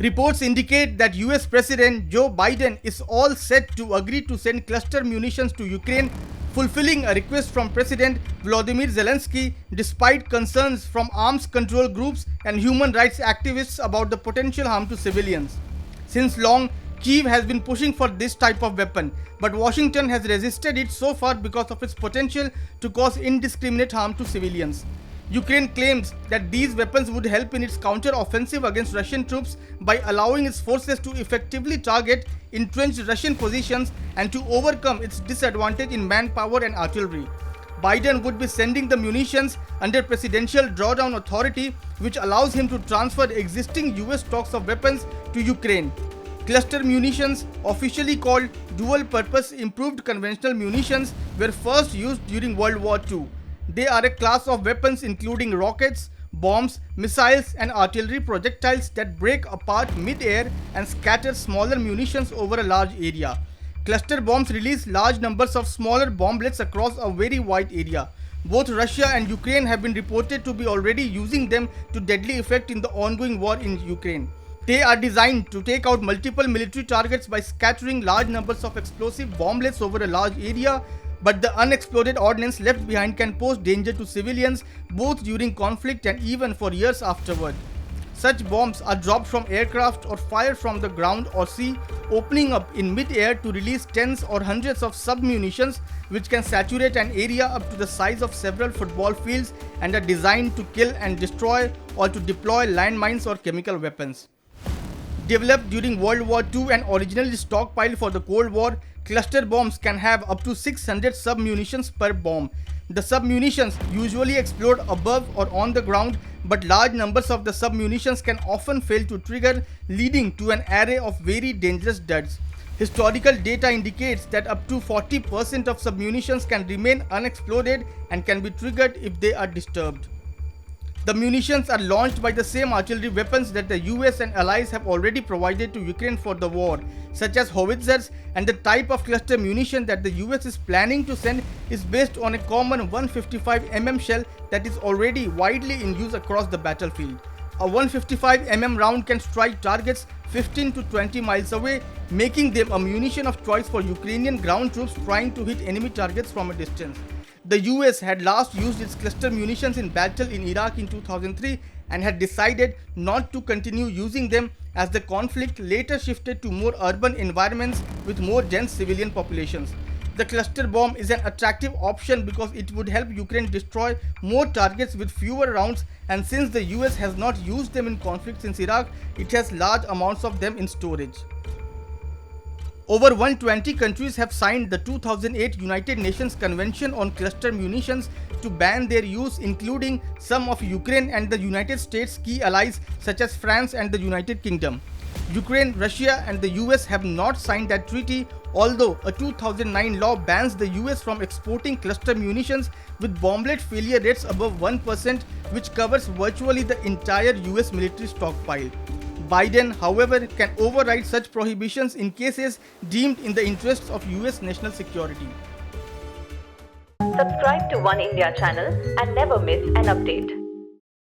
Reports indicate that US President Joe Biden is all set to agree to send cluster munitions to Ukraine, fulfilling a request from President Volodymyr Zelenskiy despite concerns from arms control groups and human rights activists about the potential harm to civilians. Since long, Kyiv has been pushing for this type of weapon, but Washington has resisted it so far because of its potential to cause indiscriminate harm to civilians. Ukraine claims that these weapons would help in its counteroffensive against Russian troops by allowing its forces to effectively target entrenched Russian positions and to overcome its disadvantage in manpower and artillery. Biden would be sending the munitions under Presidential Drawdown Authority, which allows him to transfer existing US stocks of weapons to Ukraine. Cluster munitions, officially called dual-purpose improved conventional munitions, were first used during World War II. They are a class of weapons including rockets, bombs, missiles and artillery projectiles that break apart mid-air and scatter smaller munitions over a large area. Cluster bombs release large numbers of smaller bomblets across a very wide area. Both Russia and Ukraine have been reported to be already using them to deadly effect in the ongoing war in Ukraine. They are designed to take out multiple military targets by scattering large numbers of explosive bomblets over a large area, but the unexploded ordnance left behind can pose danger to civilians both during conflict and even for years afterward. Such bombs are dropped from aircraft or fired from the ground or sea, opening up in mid-air to release tens or hundreds of sub-munitions which can saturate an area up to the size of several football fields and are designed to kill and destroy or to deploy landmines or chemical weapons. Developed during World War II and originally stockpiled for the Cold War, cluster bombs can have up to 600 sub-munitions per bomb. The sub-munitions usually explode above or on the ground, but large numbers of the sub-munitions can often fail to trigger, leading to an array of very dangerous duds. Historical data indicates that up to 40% of sub-munitions can remain unexploded and can be triggered if they are disturbed. The munitions are launched by the same artillery weapons that the US and allies have already provided to Ukraine for the war, such as howitzers, and the type of cluster munition that the US is planning to send is based on a common 155mm shell that is already widely in use across the battlefield. A 155mm round can strike targets 15 to 20 miles away, making them a munition of choice for Ukrainian ground troops trying to hit enemy targets from a distance. The US had last used its cluster munitions in battle in Iraq in 2003 and had decided not to continue using them as the conflict later shifted to more urban environments with more dense civilian populations. The cluster bomb is an attractive option because it would help Ukraine destroy more targets with fewer rounds, and since the US has not used them in conflict since Iraq, it has large amounts of them in storage. Over 120 countries have signed the 2008 United Nations Convention on Cluster Munitions to ban their use, including some of Ukraine and the United States' key allies such as France and the United Kingdom. Ukraine, Russia and the US have not signed that treaty, although a 2009 law bans the US from exporting cluster munitions with bomblet failure rates above 1%, which covers virtually the entire US military stockpile. Biden, however, can override such prohibitions in cases deemed in the interests of US national security. Subscribe to Oneindia channel and never miss an update.